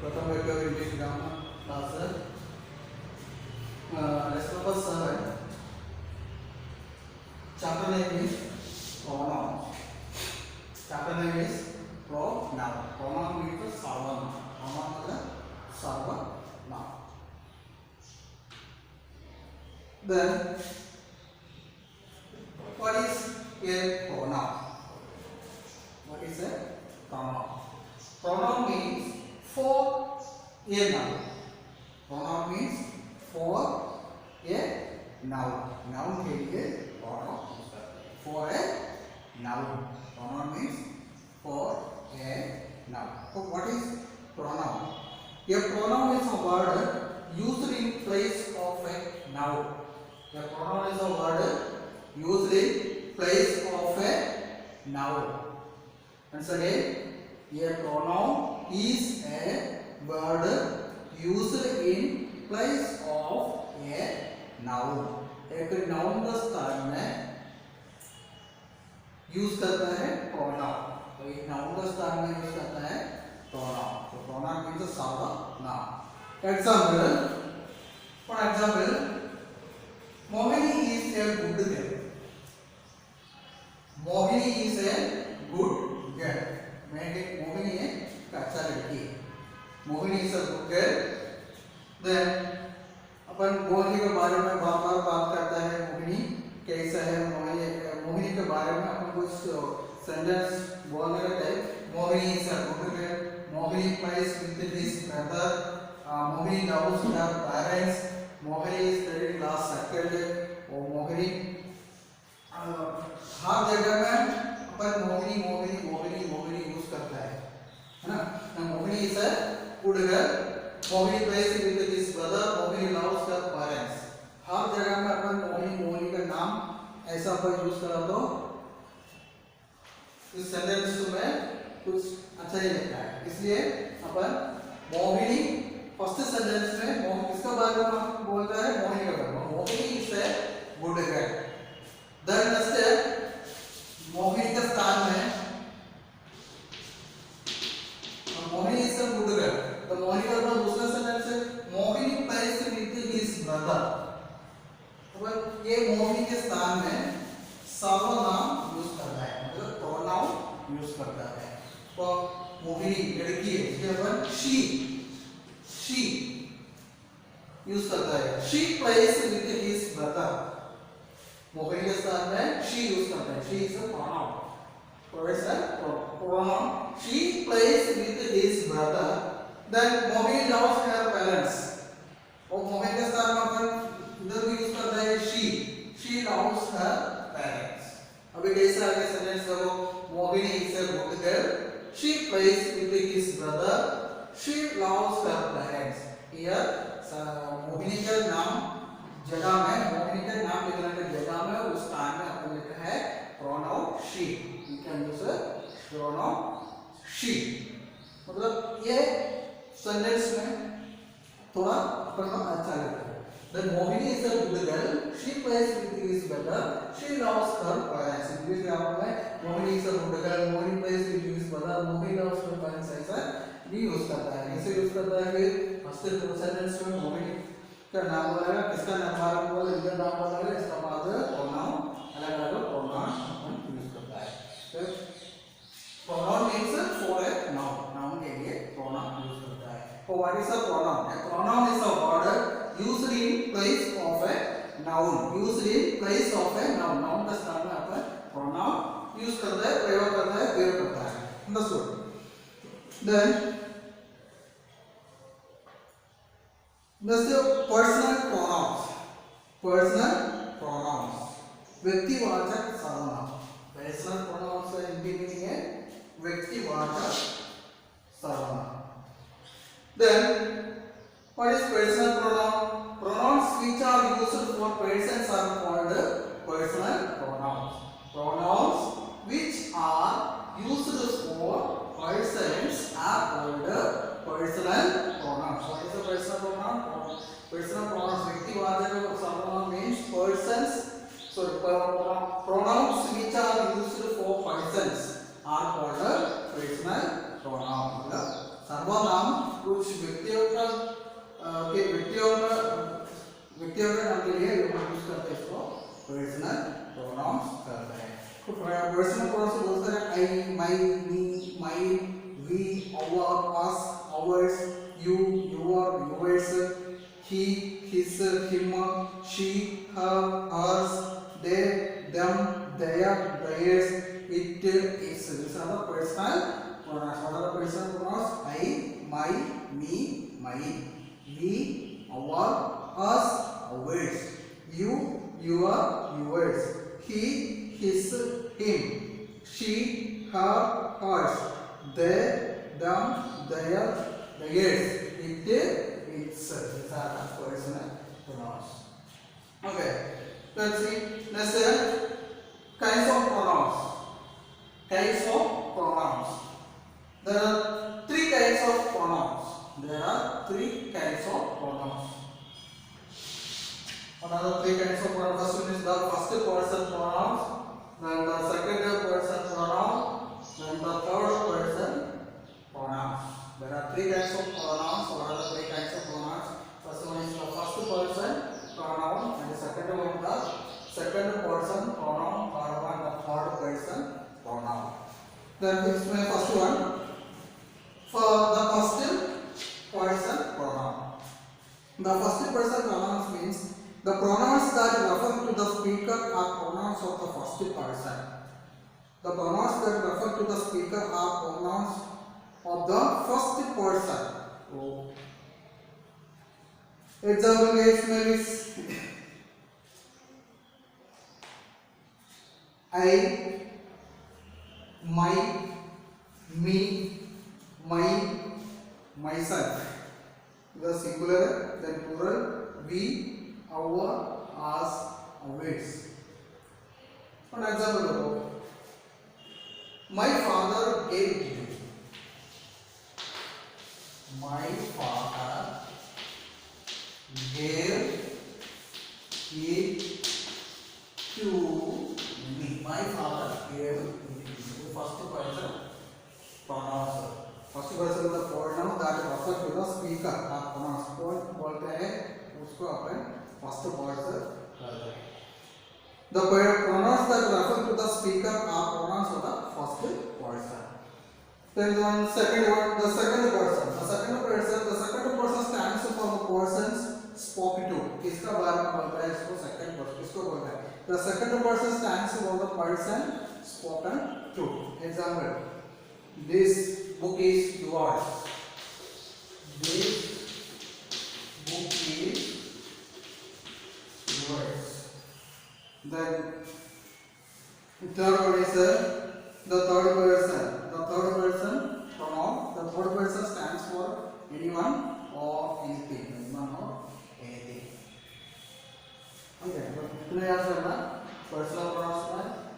Welcome back to our English grammar class. Let's number 7. Chapter name is pronoun. Chapter name is pronoun. Pronoun means सर्वनाम. Pronoun मतलब सर्वनाम. Then what is a pronoun? What is a pronoun? Pronoun means for a noun. Pronoun means for a noun. Noun के लिए pronoun for a noun. Pronoun means for a noun. So what is pronoun? A pronoun is a word used in place of a noun. A pronoun is a word used in place of a noun. Once again, a pronoun is a word used in place of a noun. एक noun का स्थान में use करता है pronoun. तो एक noun का स्थान में यूज करता है pronoun. तो pronoun means सर्वनाम. Example. For example, Mohini is a good girl. Mohini is a good girl. Mohini एक अच्छा लड़की है. Mohini is a good girl. Then अपन मोहिनी के बारे में बार-बार बात करता है. मोहिनी कैसा है? मोहिनी के बारे में अपन कुछ सेंटेंस बोलने लगते हैं. Mohini is a good girl. Mohini plays with his brother. Mohini loves her parents. Mohini is studying class second. और मोहिनी हर जगह में अपन मोहिनी मोहिनी मोहिनी मोहिनी यूज करता है ना. Mohini is a good girl. Mohini plays with his brother. Mohini loves her parents. हर जगह में अपन मोहिनी मोहिनी का नाम ऐसा अपन यूज करा तो इस सेंटेंस में कुछ अच्छा नहीं लगता है. इसलिए अपन मोहिनी फर्स्ट सेंटेंस में मोहिनी किसका बारे में हम बोल रहे हैं? मोहिनी का बारे में. Mohini is a good girl. Then next Mohini के स्थान में Mohini is a good girl. तो मोहिनी का बाद दूसरा सेंटेंस है Mohini plays with his brother. तो ये मोहिनी के स्थान में सर्वनाम यूज करता है, मतलब प्रोनाउन यूज करता है. तो मोहिनी लड़की है, इसलिए अपन she यूज करता है. She plays with his brother. Mohini के स्थान में she यूज करता है. She is a pronoun. Pronoun. She plays with his brother. Then Mohini loves her parents. और मोहिनी के स्थान में अपन इधर भी यूज करता है she loves her parents. अभी कैसे आगे सेंटेंस करो. Mohini is a good girl. She plays with his brother. She loves her parents. Here Mohini का नाम जगह में मोहिनी का नाम लिखने के जगह में उस स्थान में अपन लिखा है pronoun she. You can use a pronoun she. मतलब ये सेंटेंस में थोड़ा अपन को अच्छा लगता है. Then Mohini is a good girl. She plays with his brother. She loves her parents. English grammar में Mohini is a good girl. Mohini plays with his brother. Mohini loves her parents. ऐसा भी use करता है. ऐसे use करता है कि first sentence में मोहिनी का नाम बोलेगा, किसका नाम बोलेगा, इधर नाम बोलेगा, इसका बाद प्रोनाउन अलग-अलग प्रोनाउन अपन यूज करता है. तो pronoun means for a noun. Noun के लिए प्रोनाउन यूज करता है. तो what is a pronoun? A pronoun is a word used in place of a noun. Used in place of a noun. Noun का स्थान में अपन प्रोनाउन यूज करता है, प्रयोग करता है, प्रयोग करता है. Understood? Then personal pronouns. Personal pronouns व्यक्तिवाचक सर्वनाम. पर्सनल प्रोनाउंस का हिंदी मीनिंग है व्यक्तिवाचक सर्वनाम. Then what is personal pronoun? Pronouns which are used for persons are called personal pronouns. Pronouns which are used for persons are called personal pronouns. What is a personal pronoun? Personal pronouns व्यक्तिवाचक सर्वनाम means persons. So pronouns which are used for persons are called personal pronoun. सर्वनाम कुछ व्यक्तियों का व्यक्तियों के नाम के लिए यूज करते हैं, इसको पर्सनल प्रोनाउंस कहते हैं। तो पर्सनल प्रोनाउंस बोलते हैं I, my, me, mine, we, our, us, ours, you, your, yours, he, his, him, she, her, hers, they, them, their, theirs, it, its. These are the personal pronouns. What are the personal pronouns? I, my, me, mine, we, our, us, ours, you, your, yours, he, his, him, she, her, hers, they, them, their, theirs, it, its. These are the personal pronouns. Okay, let's see. Next, kinds of pronouns. Kinds of pronouns. There are three kinds of pronouns. There are three kinds of pronouns. What are the three kinds of pronouns? First one is the first person pronouns, then the second person pronoun, then the third person pronouns. There are three kinds of pronouns. What are the three kinds of pronouns? First one is the first person pronoun, and the second one the second person pronoun, third one the third person pronoun. Then this is my first one. For the first person pronoun. The first person pronouns means the pronouns that refer to the speaker are pronouns of the first person. The pronouns that refer to the speaker are pronouns of the first person. Oh. Example is I, my, me, my, myself. The singular, then plural, we, our, us, ours. One example: my father gave it to you. My father gave it to me. My father gave it to me. First person pronouns. First person the pronoun that refers to the speaker or pronouns. कौन बोलते हैं उसको अपन first person कहते हैं. The pronouns that refer to the speaker are pronouns of the first person. Then one second one, the second person. The second person stands for the persons spoken to. किसका बारे में बोलता है इसको second person किसको बोलता है? The second person stands for the person spoken to. Example: this book is yours. This book is yours. Then third one is the third person. The third person pronoun. The third person stands for anyone or anything. Anyone or anything. Okay. Today also personal pronouns.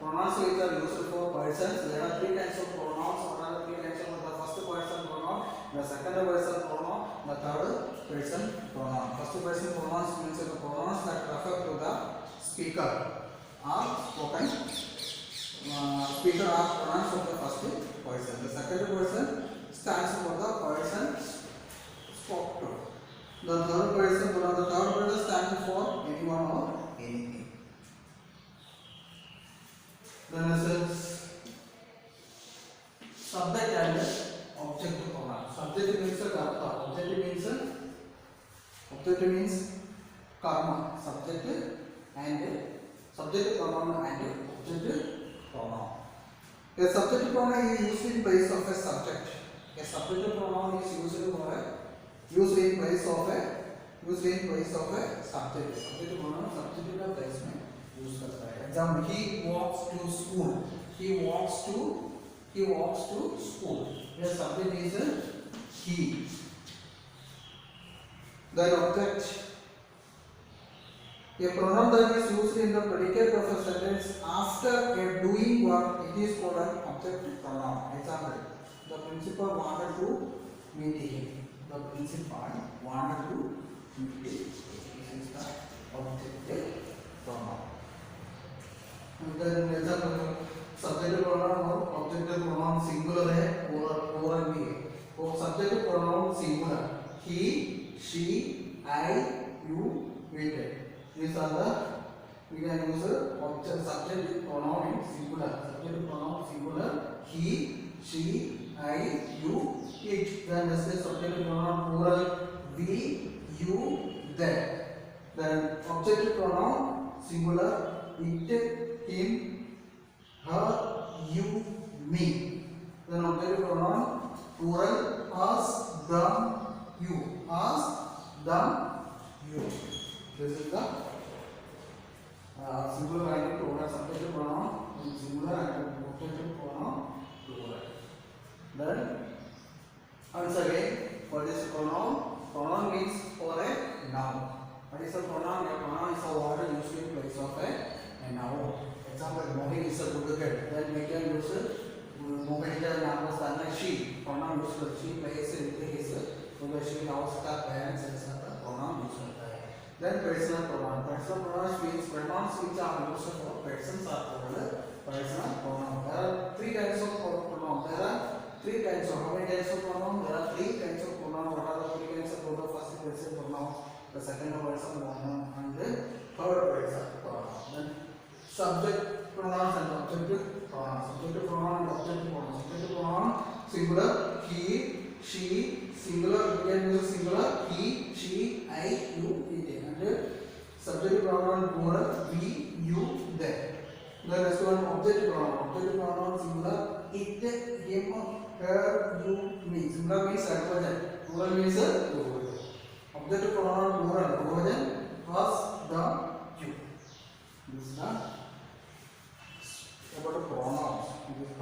Pronouns which are used for persons. There are three kinds of pronouns. What are the three kinds of? The first person pronoun, the second person pronoun, the third person pronoun. First person pronouns means the pronouns that refer to the speaker or spoken. Speaker or pronouns of the first person. The second person stands for the person spoke to. The third person stands for anyone or anything. Then is subject and object pronoun. Subject means karta. Object means karma. Subject pronoun and object pronoun. A subject pronoun is used in place of a subject. A subject pronoun is used in place of a subject. Subject pronoun subject का place में use करता है. Example: he walks to school. He walks to school. Here subject is he. Then object. A pronoun that is used in the predicate of a sentence after a doing work, it is called an object pronoun. Example: the principal wanted to meet him. The principal wanted to meet him. This is the object pronoun. And then subject pronoun और object pronoun singular है और plural भी है. वो subject subject pronoun singular. He, she, I, you, it. These are the we can use object subject pronoun in singular. Subject pronoun singular. He, she, I, you, it. Then next is subject pronoun plural. We, you, they. Then object pronoun singular. It, him, her, you, me. Then object pronoun plural. Us, them, you. Us, them, you. This is the singular and plural subject pronoun in singular and object pronoun plural. Then once again, what is pronoun? Pronoun means for a noun. What is a pronoun? A pronoun is a word used in place of a noun. Example, Mohin is a good girl. Then we can use Mohin numbers and she. Pronoun used for she plays in his. So she loves her parents and pronoun used for her. Then personal pronoun. Personal pronouns means pronouns which are used for persons are called personal pronoun. There are three kinds of pronoun. There are three kinds of how many kinds of pronoun? There are three kinds of pronoun. What are the three kinds of pronoun? First person pronoun, the second person pronoun, and the third person pronoun. Then subject pronouns and objective pronouns. Subject pronoun and objective pronoun. Subject pronoun singular. He, she. Singular, we can use singular. He, she, I, you, it. And subject pronoun plural. We, you, they. The next one objective pronoun. Objective pronoun singular. It, him, her, you, me. Singular means adverb. Plural means plural. Objective pronoun plural. Pronoun us, them, you. This is the about pronouns. This is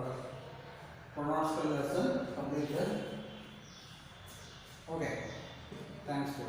pronouns lesson completed. Okay. Thanks for.